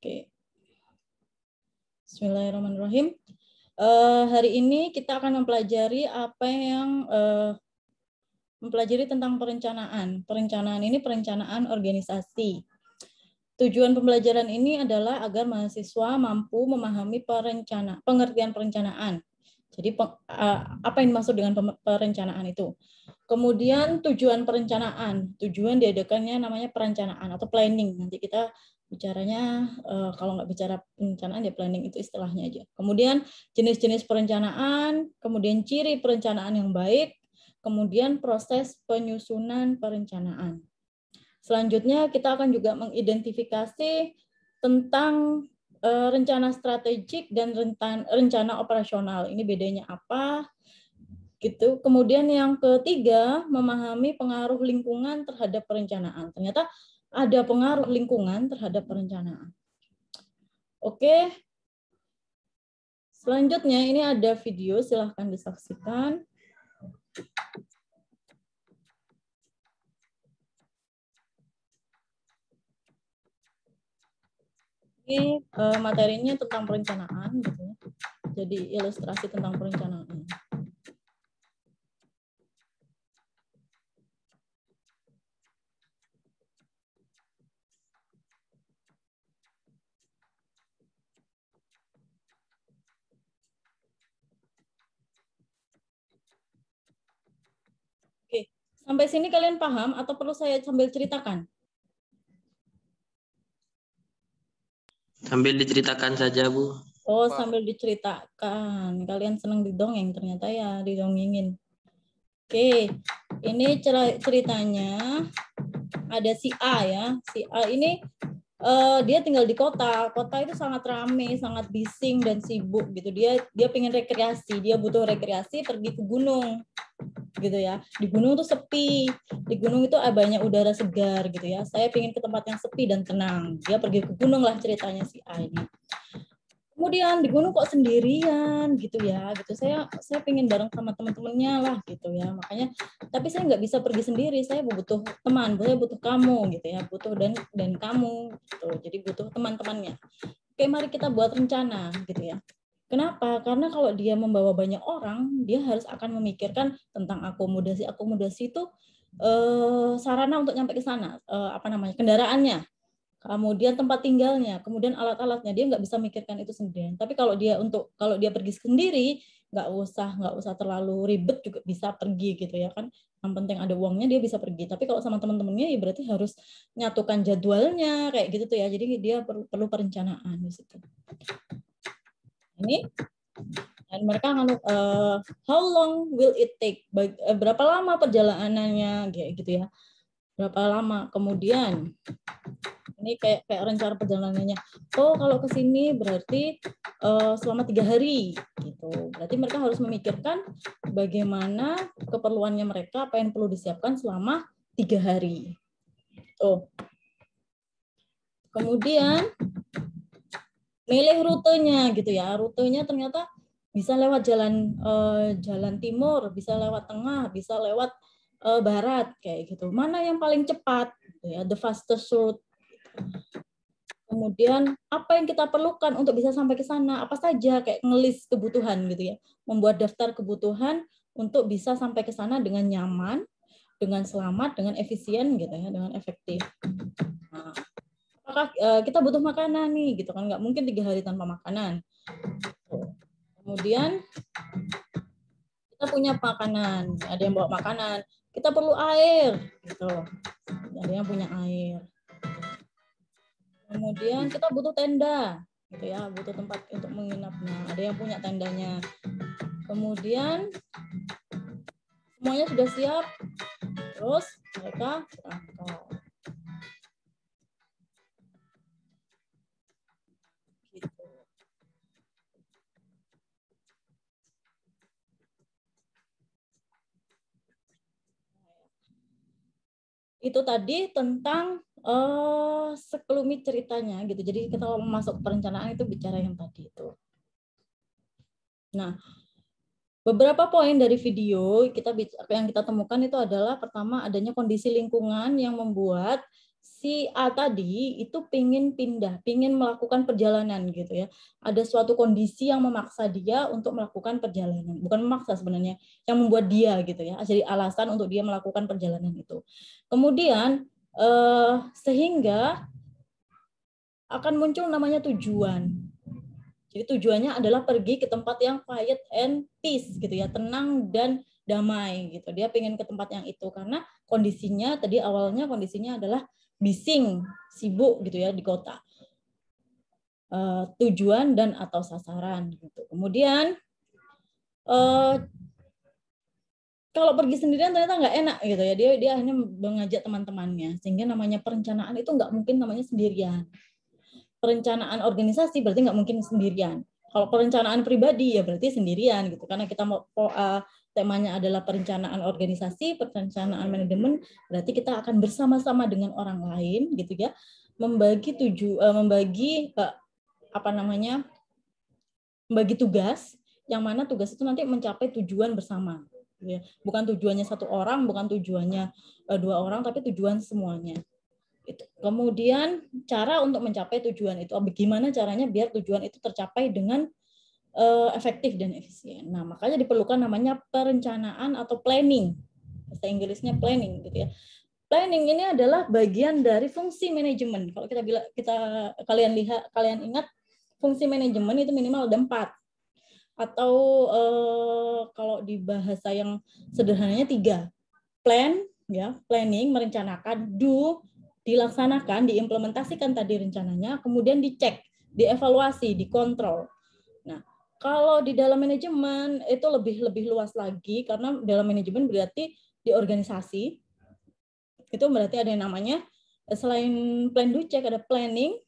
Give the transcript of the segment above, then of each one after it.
Oke. Bismillahirrahmanirrahim. Hari ini kita akan mempelajari mempelajari tentang perencanaan. Perencanaan ini perencanaan organisasi. Tujuan pembelajaran ini adalah agar mahasiswa mampu memahami pengertian perencanaan. Jadi apa yang dimaksud dengan perencanaan itu? Kemudian tujuan perencanaan. Tujuan diadakannya namanya perencanaan atau planning. Nanti kita bicaranya kalau nggak bicara perencanaan ya planning, itu istilahnya aja. Kemudian jenis-jenis perencanaan, kemudian ciri perencanaan yang baik, kemudian proses penyusunan perencanaan. Selanjutnya kita akan juga mengidentifikasi tentang rencana strategik dan rencana operasional. Ini bedanya apa? Gitu. Kemudian yang ketiga, memahami pengaruh lingkungan terhadap perencanaan. Ternyata ada pengaruh lingkungan terhadap perencanaan. Oke. Selanjutnya ini ada video, silahkan disaksikan. Ini materinya tentang perencanaan, gitu ya. Jadi ilustrasi tentang perencanaan. Oke, sampai sini kalian paham atau perlu saya sambil ceritakan? Sambil diceritakan saja, Bu. Oh, sambil diceritakan. Kalian senang didongeng, ternyata ya didongengin. Oke, ini ceritanya ada si A ya. Si A ini dia tinggal di kota. Kota itu sangat ramai, sangat bising dan sibuk gitu. Dia pengen rekreasi, dia butuh rekreasi, pergi ke gunung gitu ya. Di gunung tuh sepi. Di gunung itu banyak udara segar gitu ya. Saya pengen ke tempat yang sepi dan tenang. Dia pergi ke gunung lah ceritanya si A ini. Kemudian di gunung kok sendirian gitu ya, gitu. Saya pengen bareng sama teman-temannya lah gitu ya. Makanya, tapi saya nggak bisa pergi sendiri. Saya butuh teman, saya butuh kamu gitu ya, butuh dan kamu gitu. Jadi butuh teman-temannya. Oke, mari kita buat rencana gitu ya. Kenapa? Karena kalau dia membawa banyak orang, dia harus akan memikirkan tentang akomodasi. Akomodasi itu sarana untuk nyampe ke sana, kendaraannya. Kemudian tempat tinggalnya, kemudian alat-alatnya, dia nggak bisa mikirkan itu sendirian. Tapi kalau dia pergi sendiri, nggak usah terlalu ribet juga bisa pergi gitu ya kan. Yang penting ada uangnya dia bisa pergi. Tapi kalau sama teman-temannya ya berarti harus nyatukan jadwalnya kayak gitu tuh ya. Jadi dia perlu perencanaan di situ. Ini dan mereka akan how long will it take? Berapa lama perjalanannya kayak gitu ya. Berapa lama? Kemudian ini kayak rencana perjalanannya. Oh, kalau ke sini berarti selama 3 hari gitu. Berarti mereka harus memikirkan bagaimana keperluannya mereka, apa yang perlu disiapkan selama 3 hari. Oh. Kemudian milih rutenya gitu ya. Rutenya ternyata bisa lewat jalan timur, bisa lewat tengah, bisa lewat barat kayak gitu. Mana yang paling cepat gitu ya, the fastest route. Kemudian apa yang kita perlukan untuk bisa sampai ke sana, apa saja, kayak ngelis kebutuhan gitu ya, membuat daftar kebutuhan untuk bisa sampai ke sana dengan nyaman, dengan selamat, dengan efisien gitu ya, dengan efektif. Nah, apakah kita butuh makanan nih gitu kan, nggak mungkin 3 hari tanpa makanan. Kemudian kita punya makanan, ada yang bawa makanan, kita perlu air gitu, ada yang punya air. Kemudian kita butuh tenda, gitu ya, butuh tempat untuk menginapnya. Ada yang punya tendanya. Kemudian semuanya sudah siap, terus mereka berangkat. Gitu. Itu tadi tentang sekelumit ceritanya, gitu. Jadi kita kalau masuk perencanaan itu bicara yang tadi itu. Nah, beberapa poin dari video yang kita temukan itu adalah pertama adanya kondisi lingkungan yang membuat si A tadi itu pingin pindah, pingin melakukan perjalanan gitu ya. Ada suatu kondisi yang memaksa dia untuk melakukan perjalanan. Bukan memaksa sebenarnya, yang membuat dia gitu ya. Jadi alasan untuk dia melakukan perjalanan itu. Kemudian sehingga akan muncul namanya tujuan. Jadi tujuannya adalah pergi ke tempat yang quiet and peace gitu ya, tenang dan damai gitu. Dia pengen ke tempat yang itu karena kondisinya tadi awalnya kondisinya adalah bising, sibuk gitu ya di kota. Tujuan dan atau sasaran gitu. Kemudian kalau pergi sendirian ternyata nggak enak gitu ya. Dia akhirnya mengajak teman-temannya sehingga namanya perencanaan itu nggak mungkin namanya sendirian. Perencanaan organisasi berarti nggak mungkin sendirian. Kalau perencanaan pribadi ya berarti sendirian gitu karena kita mau temanya adalah perencanaan organisasi, perencanaan manajemen, berarti kita akan bersama-sama dengan orang lain gitu ya, membagi tugas yang mana tugas itu nanti mencapai tujuan bersama. Bukan tujuannya satu orang, bukan tujuannya dua orang, tapi tujuan semuanya. Kemudian cara untuk mencapai tujuan itu, bagaimana caranya biar tujuan itu tercapai dengan efektif dan efisien. Nah, makanya diperlukan namanya perencanaan atau planning. Bahasa Inggrisnya planning gitu ya. Planning ini adalah bagian dari fungsi manajemen. Kalau kalian ingat fungsi manajemen itu minimal ada 4. Atau kalau di bahasa yang sederhananya 3. Plan ya, planning merencanakan, do dilaksanakan, diimplementasikan tadi rencananya, kemudian dicek, dievaluasi, dikontrol. Nah, kalau di dalam manajemen itu lebih luas lagi karena dalam manajemen berarti di organisasi itu berarti ada yang namanya selain plan do check ada planning,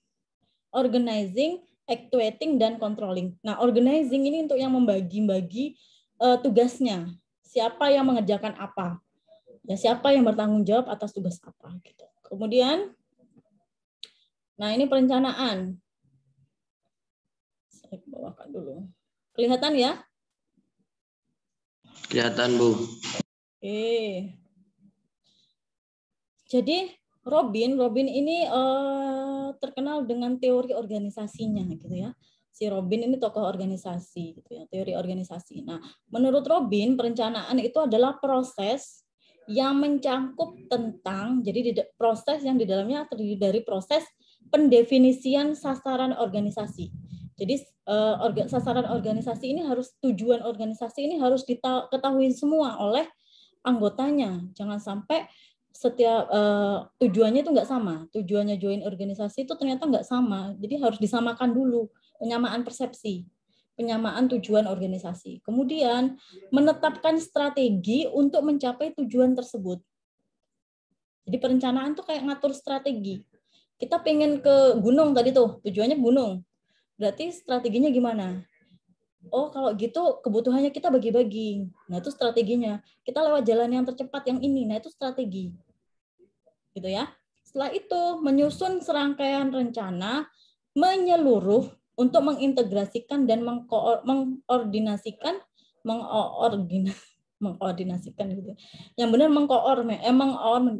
organizing, actuating dan controlling. Nah, organizing ini untuk yang membagi-bagi tugasnya. Siapa yang mengerjakan apa? Ya, siapa yang bertanggung jawab atas tugas apa gitu. Kemudian nah ini perencanaan. Saya bawakan dulu. Kelihatan ya? Kelihatan, Bu. Oke. Jadi Robin ini terkenal dengan teori organisasinya gitu ya. Si Robin ini tokoh organisasi gitu ya, teori organisasi. Nah, menurut Robin perencanaan itu adalah proses yang mencangkup tentang proses yang di dalamnya terdiri dari proses pendefinisian sasaran organisasi. Jadi sasaran organisasi ini tujuan organisasi ini harus diketahui semua oleh anggotanya. Jangan sampai setiap tujuannya itu nggak sama. Tujuannya join organisasi itu ternyata nggak sama. Jadi harus disamakan dulu, penyamaan persepsi, penyamaan tujuan organisasi. Kemudian menetapkan strategi untuk mencapai tujuan tersebut. Jadi perencanaan tuh kayak ngatur strategi. Kita pengen ke gunung tadi tuh, tujuannya gunung. Berarti strateginya gimana? Oh, kalau gitu kebutuhannya kita bagi-bagi. Nah, itu strateginya. Kita lewat jalan yang tercepat yang ini. Nah, itu strategi. Gitu ya. Setelah itu menyusun serangkaian rencana menyeluruh untuk mengintegrasikan dan mengkoordinasikan gitu. Yang benar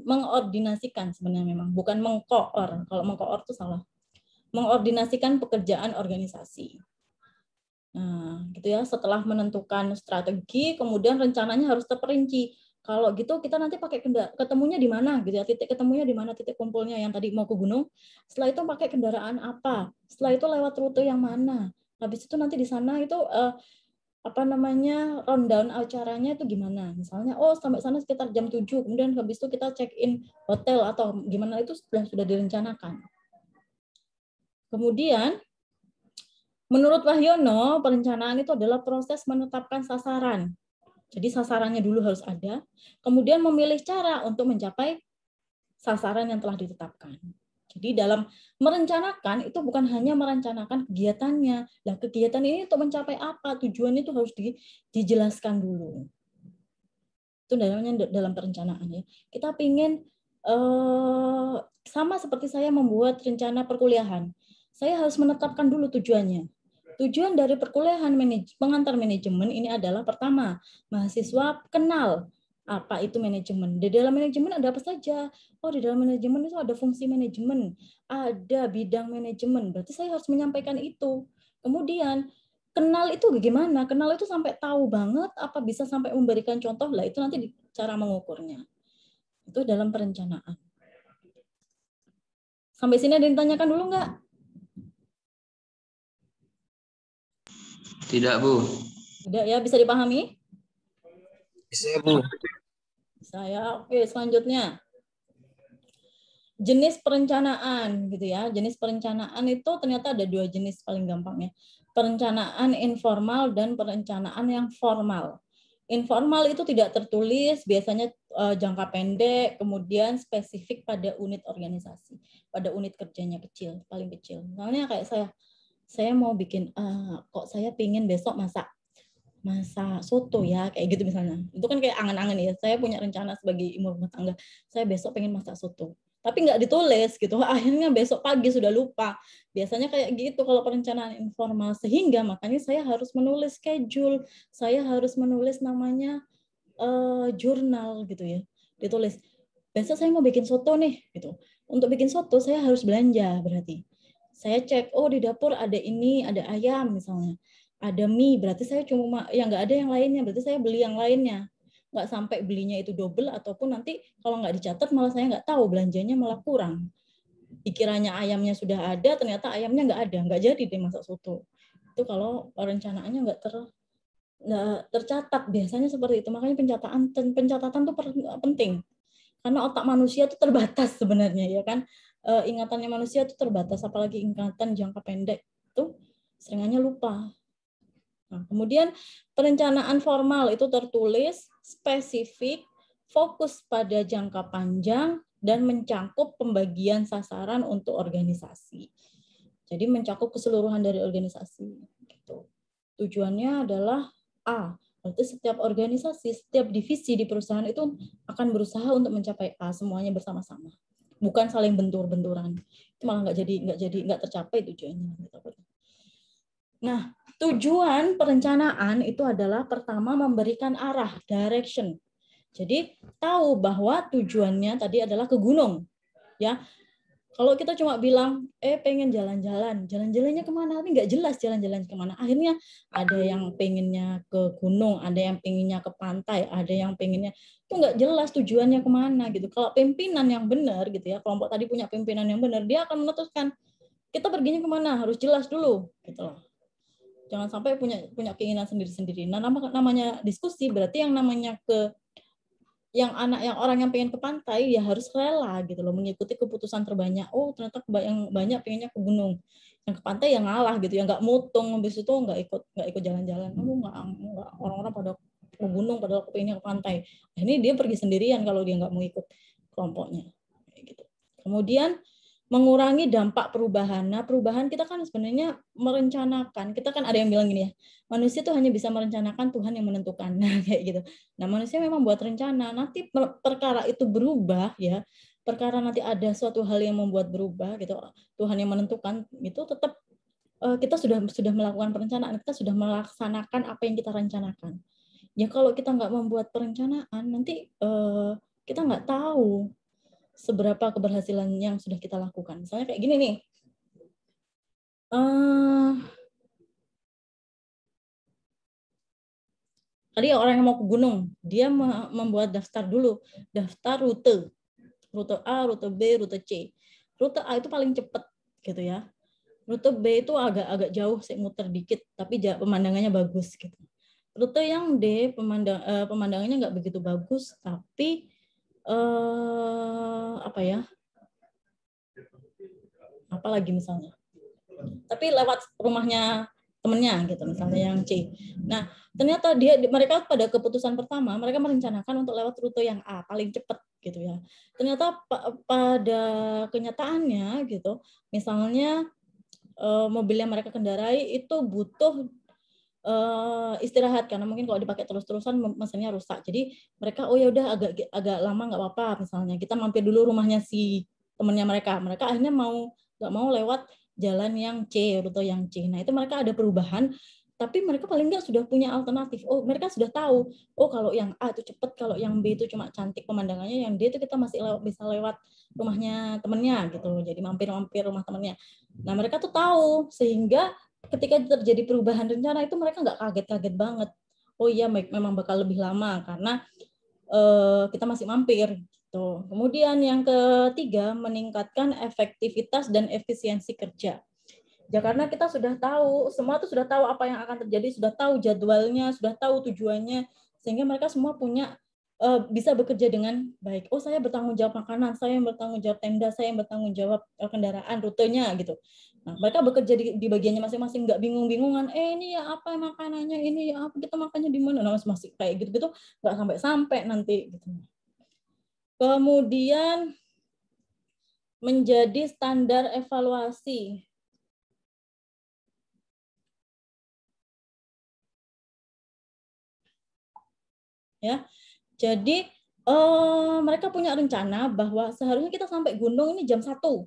mengkoordinasikan sebenarnya memang, bukan mengkoor. Kalau mengkoor itu salah. Mengordinasikan pekerjaan organisasi. Nah, gitu ya. Setelah menentukan strategi, kemudian rencananya harus terperinci. Kalau gitu kita nanti pakai ketemunya di mana gitu ya. Titik ketemunya di mana, titik kumpulnya yang tadi mau ke gunung. Setelah itu pakai kendaraan apa? Setelah itu lewat rute yang mana? Habis itu nanti di sana itu rundown acaranya itu gimana? Misalnya sampai sana sekitar jam 7, kemudian habis itu kita check in hotel atau gimana itu sudah direncanakan. Kemudian menurut Wahyono, perencanaan itu adalah proses menetapkan sasaran. Jadi sasarannya dulu harus ada, kemudian memilih cara untuk mencapai sasaran yang telah ditetapkan. Jadi dalam merencanakan itu bukan hanya merencanakan kegiatannya. Nah, kegiatan ini untuk mencapai apa? Tujuannya itu harus dijelaskan dulu. Itu dalam perencanaan ya. Kita ingin sama seperti saya membuat rencana perkuliahan. Saya harus menetapkan dulu tujuannya. Tujuan dari perkuliahan pengantar manajemen ini adalah pertama, mahasiswa kenal Apa itu manajemen? Di dalam manajemen ada apa saja? Oh, di dalam manajemen itu ada fungsi manajemen, ada bidang manajemen. Berarti saya harus menyampaikan itu. Kemudian kenal itu bagaimana? Kenal itu sampai tahu banget, apa bisa sampai memberikan contoh lah, itu nanti cara mengukurnya. Itu dalam perencanaan. Sampai sini ada yang ditanyakan dulu nggak? Tidak, Bu. Tidak ya, bisa dipahami? Bisa, Bu. Saya oke, selanjutnya. Jenis perencanaan gitu ya. Jenis perencanaan itu ternyata ada 2 jenis paling gampangnya. Perencanaan informal dan perencanaan yang formal. Informal itu tidak tertulis, biasanya jangka pendek, kemudian spesifik pada unit organisasi, pada unit kerjanya kecil, paling kecil. Misalnya kayak saya mau bikin, kok saya pingin besok masak soto ya, kayak gitu misalnya. Itu kan kayak angan-angan ya. Saya punya rencana sebagai ibu rumah tangga, saya besok pengen masak soto. Tapi nggak ditulis gitu. Akhirnya besok pagi sudah lupa. Biasanya kayak gitu kalau perencanaan informal. Sehingga makanya saya harus menulis schedule. Saya harus menulis namanya jurnal gitu ya. Ditulis. Besok saya mau bikin soto nih gitu. Untuk bikin soto saya harus belanja berarti. Saya cek, oh di dapur ada ini, ada ayam misalnya. Ada mie, berarti saya cuma yang nggak ada yang lainnya, berarti saya beli yang lainnya. Nggak sampai belinya itu double, ataupun nanti kalau nggak dicatat malah saya nggak tahu, belanjanya malah kurang. Dikiranya ayamnya sudah ada, ternyata ayamnya nggak ada, nggak jadi deh masak soto. Itu kalau perencanaannya nggak tercatat, biasanya seperti itu. Makanya pencatatan itu penting. Karena otak manusia itu terbatas sebenarnya ya kan. Ingatannya manusia itu terbatas, apalagi ingatan jangka pendek itu seringnya lupa. Nah, kemudian perencanaan formal itu tertulis, spesifik, fokus pada jangka panjang, dan mencakup pembagian sasaran untuk organisasi. Jadi mencakup keseluruhan dari organisasi. Gitu. Tujuannya adalah A, berarti setiap organisasi, setiap divisi di perusahaan itu akan berusaha untuk mencapai A, semuanya bersama-sama. Bukan saling bentur-benturan. Itu malah nggak tercapai tujuannya. Nah, tujuan perencanaan itu adalah pertama memberikan arah, direction. Jadi tahu bahwa tujuannya tadi adalah ke gunung. Ya, kalau kita cuma bilang, pengen jalan-jalan, jalan-jalannya kemana? Tapi nggak jelas jalan-jalan kemana. Akhirnya ada yang pengennya ke gunung, ada yang pengennya ke pantai, ada yang pengennya itu nggak jelas tujuannya kemana gitu. Kalau pimpinan yang benar gitu ya, kelompok tadi punya pimpinan yang benar, dia akan menentukan kita perginya kemana, harus jelas dulu gitu loh. Jangan sampai punya keinginan sendiri-sendiri. Nah, namanya diskusi berarti yang namanya yang orang yang pengen ke pantai ya harus rela gitu loh, mengikuti keputusan terbanyak. Oh, ternyata yang banyak pengennya ke gunung. Yang ke pantai yang ngalah gitu ya, nggak mutung habis itu nggak ikut jalan-jalan. Nggak orang-orang pada ke gunung padahal pengennya ke pantai. Nah, ini dia pergi sendirian kalau dia nggak mau ikut kelompoknya. Kayak gitu. Kemudian mengurangi dampak perubahan. Nah, perubahan kita kan sebenarnya merencanakan. Kita kan ada yang bilang gini ya, manusia tuh hanya bisa merencanakan, Tuhan yang menentukan. Nah, kayak gitu. Nah, manusia memang buat rencana. Nanti perkara itu berubah ya. Perkara nanti ada suatu hal yang membuat berubah gitu. Tuhan yang menentukan itu tetap kita sudah melakukan perencanaan, kita sudah melaksanakan apa yang kita rencanakan. Ya kalau kita nggak membuat perencanaan, nanti kita nggak tahu seberapa keberhasilan yang sudah kita lakukan. Misalnya kayak gini nih. Tadi orang yang mau ke gunung, dia membuat daftar dulu. Daftar rute. Rute A, rute B, rute C. Rute A itu paling cepat gitu ya. Rute B itu agak jauh, sih muter dikit, tapi pemandangannya bagus gitu. Rute yang D, pemandangannya nggak begitu bagus, tapi apa lagi misalnya, tapi lewat rumahnya temennya gitu misalnya yang C. Nah ternyata mereka pada keputusan pertama mereka merencanakan untuk lewat rute yang A paling cepat gitu ya. Ternyata pada kenyataannya gitu, misalnya mobil yang mereka kendarai itu butuh istirahat karena mungkin kalau dipakai terus-terusan mesinnya rusak. Jadi mereka ya udah agak lama nggak apa-apa, misalnya kita mampir dulu rumahnya si temennya mereka. Mereka akhirnya nggak mau lewat jalan yang C, rute yang C. Nah itu mereka ada perubahan, tapi mereka paling nggak sudah punya alternatif. Oh, mereka sudah tahu, oh kalau yang A itu cepat, kalau yang B itu cuma cantik pemandangannya, yang D itu kita masih bisa lewat rumahnya temennya gitu, jadi mampir-mampir rumah temennya. Nah, mereka tuh tahu, sehingga ketika terjadi perubahan rencana itu mereka nggak kaget-kaget banget. Oh iya, memang bakal lebih lama karena kita masih mampir. Gitu. Kemudian yang ketiga, meningkatkan efektivitas dan efisiensi kerja. Ya karena kita sudah tahu, semua itu sudah tahu apa yang akan terjadi, sudah tahu jadwalnya, sudah tahu tujuannya, sehingga mereka semua punya bisa bekerja dengan baik. Oh, saya bertanggung jawab makanan, saya yang bertanggung jawab tenda, saya yang bertanggung jawab kendaraan, rutenya gitu. Nah, mereka bekerja di bagiannya masing-masing, nggak bingung-bingungan. Ini ya apa makanannya, ini ya apa kita makannya di mana, nah, masih kayak gitu-gitu, nggak sampai-sampai nanti. Gitu. Kemudian menjadi standar evaluasi. Ya, jadi mereka punya rencana bahwa seharusnya kita sampai gunung ini jam 1.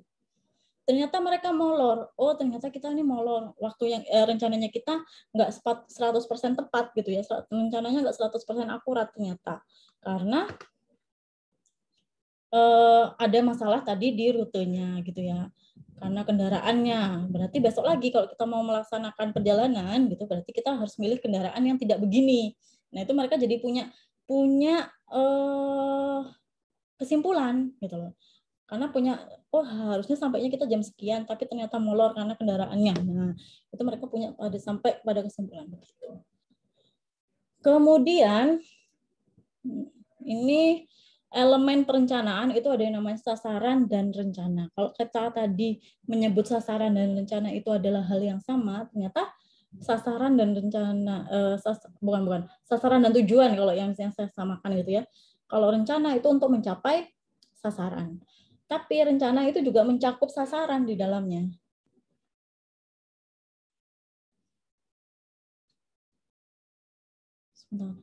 Ternyata mereka molor. Oh, ternyata kita ini molor. Waktu yang rencananya kita nggak 100% tepat gitu ya. Rencananya nggak 100% akurat ternyata. Karena ada masalah tadi di rutenya gitu ya. Karena kendaraannya. Berarti besok lagi kalau kita mau melaksanakan perjalanan gitu, berarti kita harus milih kendaraan yang tidak begini. Nah, itu mereka jadi punya kesimpulan gitu loh. Karena punya, oh harusnya sampainya kita jam sekian, tapi ternyata molor karena kendaraannya. Nah, itu mereka punya sampai pada kesimpulan begitu. Kemudian ini elemen perencanaan itu ada yang namanya sasaran dan rencana. Kalau kita tadi menyebut sasaran dan rencana itu adalah hal yang sama, ternyata sasaran dan rencana bukan sasaran dan tujuan kalau yang saya samakan gitu ya. Kalau rencana itu untuk mencapai sasaran. Tapi rencana itu juga mencakup sasaran di dalamnya. Sebentar.